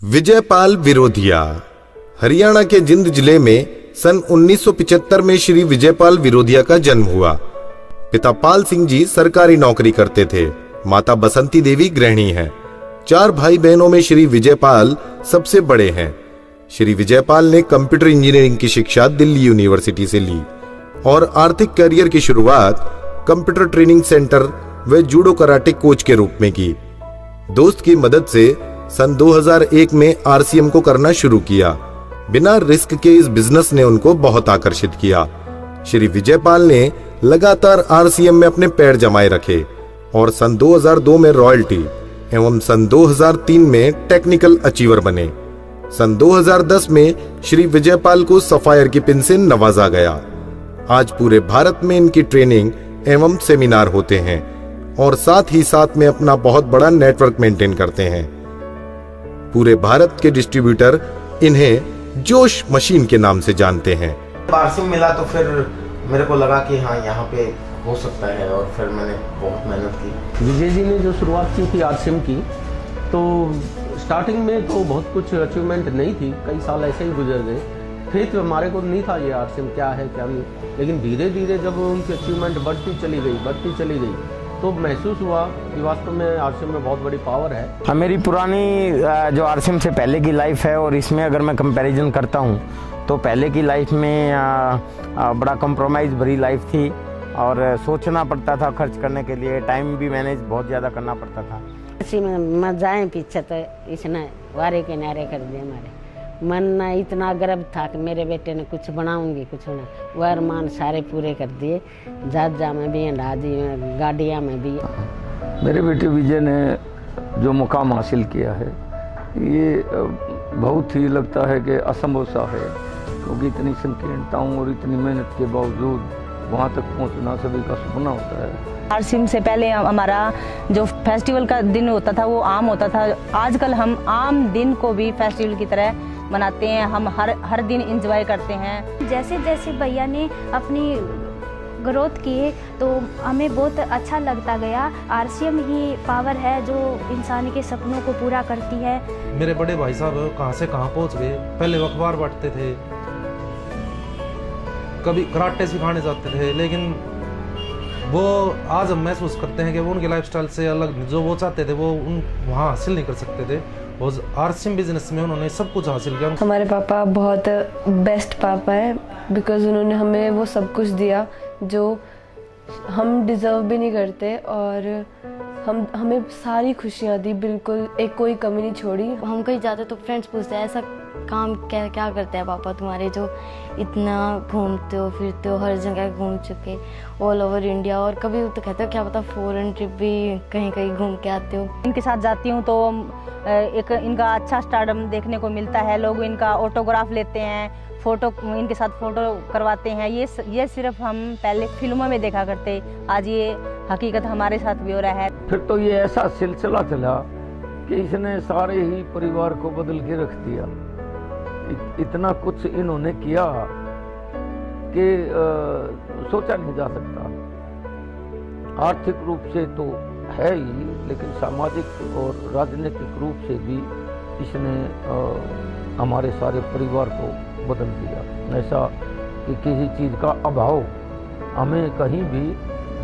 विजयपाल विरोधिया हरियाणा के जिंद जिले में सन 1975 में श्री विजयपाल विरोधिया का जन्म हुआ। पिता पाल सिंह जी सरकारी नौकरी करते थे। माता बसंती देवी गृहिणी हैं। 4 भाई बहनों में श्री विजयपाल सबसे बड़े हैं। श्री विजयपाल ने कंप्यूटर इंजीनियरिंग की शिक्षा दिल्ली यूनिवर्सिटी से ली और आर्थिक करियर की शुरुआत कंप्यूटर ट्रेनिंग सेंटर व जूडो कराटे कोच के रूप में की। दोस्त की मदद से सन 2001 में आरसीएम को करना शुरू किया। बिना रिस्क के इस बिजनेस ने उनको बहुत आकर्षित किया। श्री विजयपाल ने लगातार आरसीएम में अपने पैर जमाए रखे और सन 2002 में रॉयल्टी एवं सन 2003 में टेक्निकल अचीवर बने। सन 2010 में श्री विजयपाल को सफायर की पिन से नवाजा गया। आज पूरे भारत में इनकी ट्रेनिंग एवं सेमिनार होते हैं और साथ ही साथ में अपना बहुत बड़ा नेटवर्क मेंटेन करते हैं। पूरे भारत के डिस्ट्रीब्यूटर इन्हें जोश मशीन के नाम से जानते हैं। आरसीएम मिला तो फिर मेरे को लगा कि हाँ यहाँ पे हो सकता है और फिर मैंने बहुत मेहनत की। विजय जी ने जो शुरुआत की थी आरसीएम की, तो स्टार्टिंग में तो बहुत कुछ अचीवमेंट नहीं थी। कई साल ऐसे ही गुजर गए। फेथ हमारे को नहीं था ये आरसीएम क्या है क्या नहीं, लेकिन धीरे धीरे जब उनकी अचीवमेंट बढ़ती चली गई तो महसूस हुआ कि वास्तव में आरसीएम में बहुत बड़ी पावर है। मेरी पुरानी जो आरसीएम से पहले की लाइफ है और इसमें अगर मैं कंपैरिजन करता हूँ तो पहले की लाइफ में बड़ा कंप्रोमाइज़ भरी लाइफ थी और सोचना पड़ता था खर्च करने के लिए, टाइम भी मैनेज बहुत ज़्यादा करना पड़ता था। इसी में मजाएं पीछे तो इसने वारे के नारे कर दिए। हमारे मन ना इतना गर्व था कि मेरे बेटे ने कुछ बनाऊंगी कुछ ना, वह अरमान सारे पूरे कर दिए। जहाजा में भी, अंडाजी में, गाड़ियाँ में भी। मेरे बेटे विजय ने जो मुकाम हासिल किया है ये बहुत ही लगता है कि असंभव सा है, क्योंकि इतनी संकीर्णताओं और इतनी मेहनत के बावजूद वहाँ तक पहुँचना सभी का सपना होता है। आरसीएम से पहले हमारा जो फेस्टिवल का दिन होता था वो आम होता था। आजकल हम आम दिन को भी फेस्टिवल की तरह मनाते हैं। हम हर दिन एंजॉय करते हैं। जैसे जैसे भैया ने अपनी ग्रोथ की तो हमें बहुत अच्छा लगता गया। आरसीएम ही पावर है जो इंसान के सपनों को पूरा करती है। मेरे बड़े भाई साहब कहाँ से कहाँ पहुँच गए। पहले वो अखबार बांटते थे, कभी कराटे सिखाने जाते थे, लेकिन वो आज हम महसूस करते हैं कि वो उनके लाइफस्टाइल से अलग जो वो चाहते थे वो वहाँ हासिल नहीं कर सकते थे। और आरसीएम बिजनेस में उन्होंने सब कुछ हासिल किया। हमारे पापा बहुत बेस्ट पापा है, बिकॉज उन्होंने हमें वो सब कुछ दिया जो हम डिज़र्व भी नहीं करते और हमें सारी खुशियाँ दी, बिल्कुल एक कोई कमी नहीं छोड़ी। हम कहीं जाते तो फ्रेंड्स पूछते हैं ऐसा काम क्या करते हैं पापा तुम्हारे जो इतना घूमते हो फिरते हो, हर जगह घूम चुके ऑल ओवर इंडिया, और कभी तो कहते हो क्या पता फॉरेन ट्रिप भी कहीं कहीं घूम के आते हो। इनके साथ जाती हूँ तो एक इनका अच्छा स्टारडम देखने को मिलता है। लोग इनका ऑटोग्राफ लेते हैं, फोटो इनके साथ फोटो करवाते हैं। ये सिर्फ हम पहले फिल्मों में देखा करते, आज ये हकीकत हमारे साथ भी हो रहा है। फिर तो ये ऐसा सिलसिला चला कि इसने सारे ही परिवार को बदल के रख दिया। इतना कुछ इन्होंने किया कि सोचा नहीं जा सकता। आर्थिक रूप से तो है ही, लेकिन सामाजिक और राजनीतिक रूप से भी इसने हमारे सारे परिवार को बदल दिया। ऐसा कि किसी चीज़ का अभाव हमें कहीं भी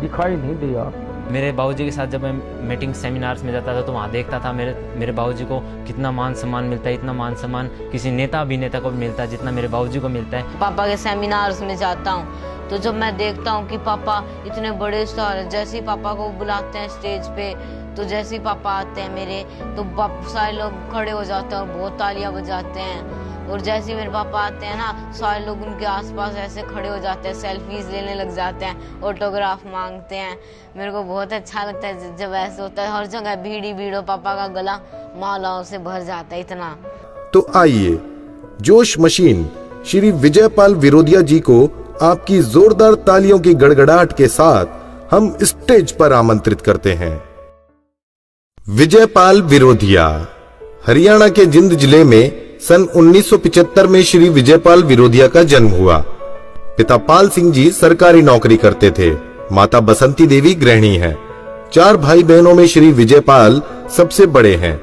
दिखाई नहीं दिया। मेरे बाबूजी के साथ जब मैं मीटिंग सेमिनार्स में जाता था तो वहाँ देखता था मेरे बाबूजी को कितना मान सम्मान मिलता है। इतना मान सम्मान किसी नेता अभिनेता को भी मिलता है जितना मेरे बाबूजी को मिलता है। पापा के सेमिनार्स में जाता हूँ तो जब मैं देखता हूँ कि पापा इतने बड़े स्टार हैं, जैसे ही पापा को बुलाते हैं स्टेज पे तो जैसे ही पापा आते हैं मेरे तो सारे लोग खड़े हो जाते हैं और बहुत तालियां बजाते हैं। और जैसे ही मेरे पापा आते हैं ना, सारे लोग उनके आसपास ऐसे खड़े हो जाते हैं, सेल्फीज लेने लग जाते हैं, ऑटोग्राफ मांगते हैं। मेरे को बहुत अच्छा लगता है जब ऐसे होता है। हर जगह भीड़ हो, पापा का गला मालाओं से भर जाता है इतना। तो आइए जोश मशीन श्री विजयपाल विरोधिया जी को आपकी जोरदार तालियों की गड़गड़ाहट के साथ हम स्टेज पर आमंत्रित करते हैं। विजयपाल विरोधिया हरियाणा के जिंद जिले में सन 1975 में श्री विजयपाल विरोधिया का जन्म हुआ। पिता पाल सिंह जी सरकारी नौकरी करते थे। माता बसंती देवी गृहिणी हैं। 4 भाई बहनों में श्री विजयपाल सबसे बड़े हैं।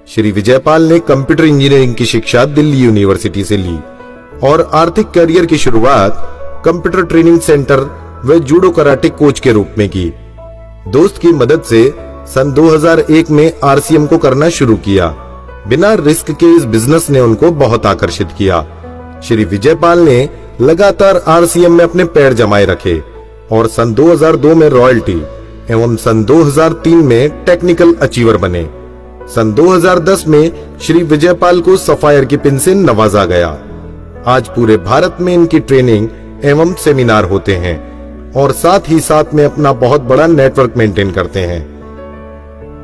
श्री विजयपाल ने कंप्यूटर इंजीनियरिंग की शिक्षा दिल्ली यूनिवर्सिटी से ली और आर्थिक करियर की शुरुआत कंप्यूटर ट्रेनिंग सेंटर व जूडो कराटे कोच के रूप में की। दोस्त की मदद से सन 2001 में आरसीएम को करना शुरू किया। बिना रिस्क के इस बिजनेस ने उनको बहुत आकर्षित किया। श्री विजयपाल ने लगातार आरसीएम में अपने पैर जमाए रखे और सन 2002 में रॉयल्टी एवं सन 2003 में टेक्निकल अचीवर बने। सन 2010 में श्री विजयपाल को सफायर की पिन से नवाजा गया। आज पूरे भारत में इनकी ट्रेनिंग एवं सेमिनार होते हैं और साथ ही साथ में अपना बहुत बड़ा नेटवर्क मेंटेन करते हैं।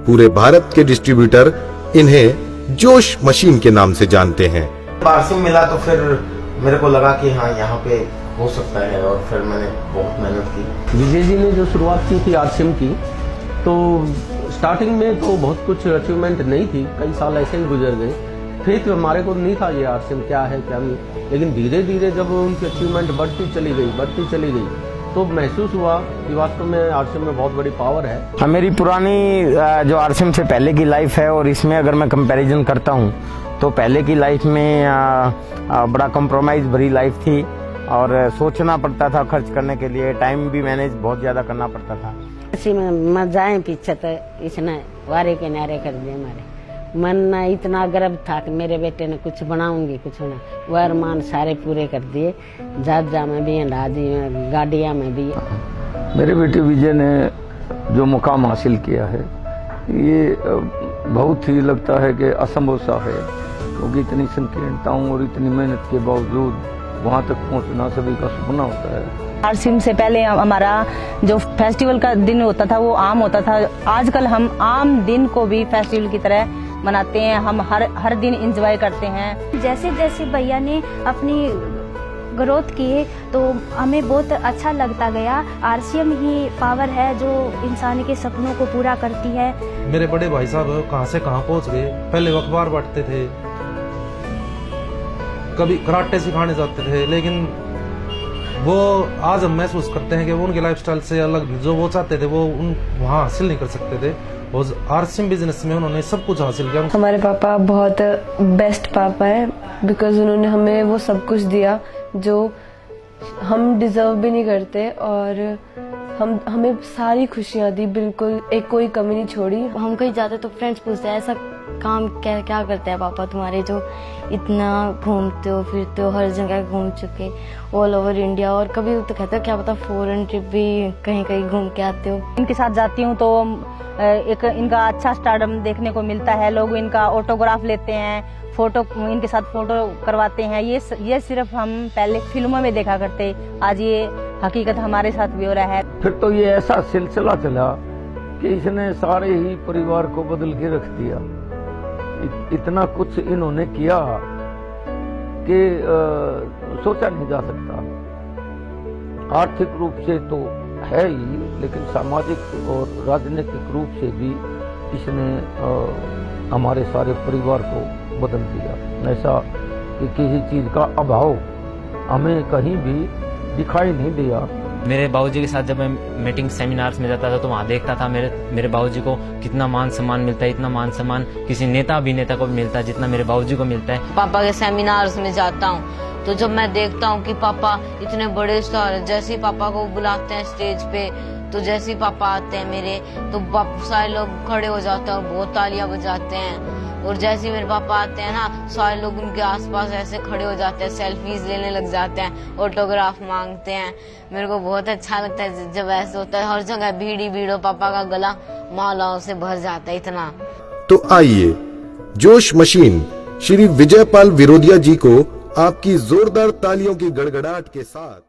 पूरे भारत के डिस्ट्रीब्यूटर इन्हें जोश मशीन के नाम से जानते हैं। आरसीएम मिला तो फिर मेरे को लगा कि हाँ यहाँ पे हो सकता है और फिर मैंने बहुत मेहनत की। विजय जी ने जो शुरुआत की थी आरसीएम की, तो स्टार्टिंग में तो बहुत कुछ अचीवमेंट नहीं थी, कई साल ऐसे ही गुजर गए। फेथ हमारे को नहीं था ये आरसीएम क्या है क्या नहीं, लेकिन धीरे धीरे जब उनकी अचीवमेंट बढ़ती चली गई तो महसूस हुआ कि वास्तव में आरसीएम में बहुत बड़ी पावर है। मेरी पुरानी जो आरसीएम से पहले की लाइफ है और इसमें अगर मैं कंपैरिजन करता हूँ तो पहले की लाइफ में बड़ा कॉम्प्रोमाइज़ भरी लाइफ थी और सोचना पड़ता था खर्च करने के लिए, टाइम भी मैनेज बहुत ज़्यादा करना पड़ता था। इसी में मजाएं पीछे तो इसने वारे के नारे कर दिए। हमारे मन में इतना गर्व था कि मेरे बेटे ने कुछ बनाऊंगी कुछ ना, वह अरमान सारे पूरे कर दिए। जहाजा में भी, अंदाजी में, गाड़िया में भी। मेरे बेटे विजय ने जो मुकाम हासिल किया है ये बहुत ही लगता है कि असंभव सा है, क्योंकि इतनी संकीर्णताओं और इतनी मेहनत के बावजूद वहाँ तक पहुँचना सभी का सपना होता है। आरसीएम से पहले हमारा जो फेस्टिवल का दिन होता था वो आम होता था। आजकल हम आम दिन को भी फेस्टिवल की तरह मनाते हैं। हम हर दिन एंजॉय करते हैं। जैसे जैसे भैया ने अपनी ग्रोथ की तो हमें बहुत अच्छा लगता गया। आरसीएम ही पावर है जो इंसान के सपनों को पूरा करती है। मेरे बड़े भाई साहब कहां से कहां पहुंच गए। पहले वो अखबार बांटते थे, कभी कराटे सिखाने जाते थे, लेकिन वो आज हम महसूस करते हैं कि वो उनके लाइफस्टाइल से अलग, जो वो चाहते थे वो वहाँ हासिल नहीं कर सकते थे। और आरसीएम बिजनेस में उन्होंने सब कुछ हासिल किया। हमारे पापा बहुत बेस्ट पापा है, बिकॉज उन्होंने हमें वो सब कुछ दिया जो हम डिजर्व भी नहीं करते और हमें सारी खुशियाँ दी, बिल्कुल एक कोई कमी नहीं छोड़ी। हम कहीं जाते तो फ्रेंड्स पूछते हैं ऐसा काम क्या करते हैं पापा तुम्हारे जो इतना घूमते हो फिरते हो, हर जगह घूम चुके ऑल ओवर इंडिया, और कभी तो कहते हो क्या पता फॉरेन ट्रिप भी कहीं घूम के आते हो। इनके साथ जाती हूँ तो एक इनका अच्छा स्टारडम देखने को मिलता है। लोग इनका ऑटोग्राफ लेते हैं, इनके साथ फोटो करवाते हैं। ये सिर्फ हम पहले फिल्मों में देखा करते, आज ये हकीकत हमारे साथ भी हो रहा है। फिर तो ये ऐसा सिलसिला चला कि इसने सारे ही परिवार को बदल के रख दिया। इतना कुछ इन्होंने किया कि सोचा नहीं जा सकता। आर्थिक रूप से तो है ही, लेकिन सामाजिक और राजनीतिक रूप से भी इसने हमारे सारे परिवार को बदल दिया। ऐसा कि किसी चीज का अभाव हमें कहीं भी दिखाई नहीं दिया। मेरे बाबूजी के साथ जब मैं मीटिंग सेमिनार्स में जाता था तो वहाँ देखता था मेरे बाबूजी को कितना मान सम्मान मिलता है। इतना मान सम्मान किसी नेता अभिनेता को भी मिलता है जितना मेरे बाबूजी को मिलता है। पापा के सेमिनार्स में जाता हूँ तो जब मैं देखता हूँ कि पापा इतने बड़े स्टार हैं, जैसे ही पापा को बुलाते हैं स्टेज पे तो जैसे ही पापा आते हैं मेरे तो सारे लोग खड़े हो जाते हैं और बहुत तालियां बजाते हैं। और जैसे ही मेरे पापा आते हैं ना, सारे लोग उनके आसपास ऐसे खड़े हो जाते हैं, सेल्फीज लेने लग जाते हैं, ऑटोग्राफ मांगते हैं। मेरे को बहुत अच्छा लगता है जब ऐसे होता है। हर जगह भीड़ ही भीड़, पापा का गला मालाओं से भर जाता है इतना। तो आइए जोश मशीन श्री विजयपाल विरोधिया जी को आपकी जोरदार तालियों की गड़गड़ाहट के साथ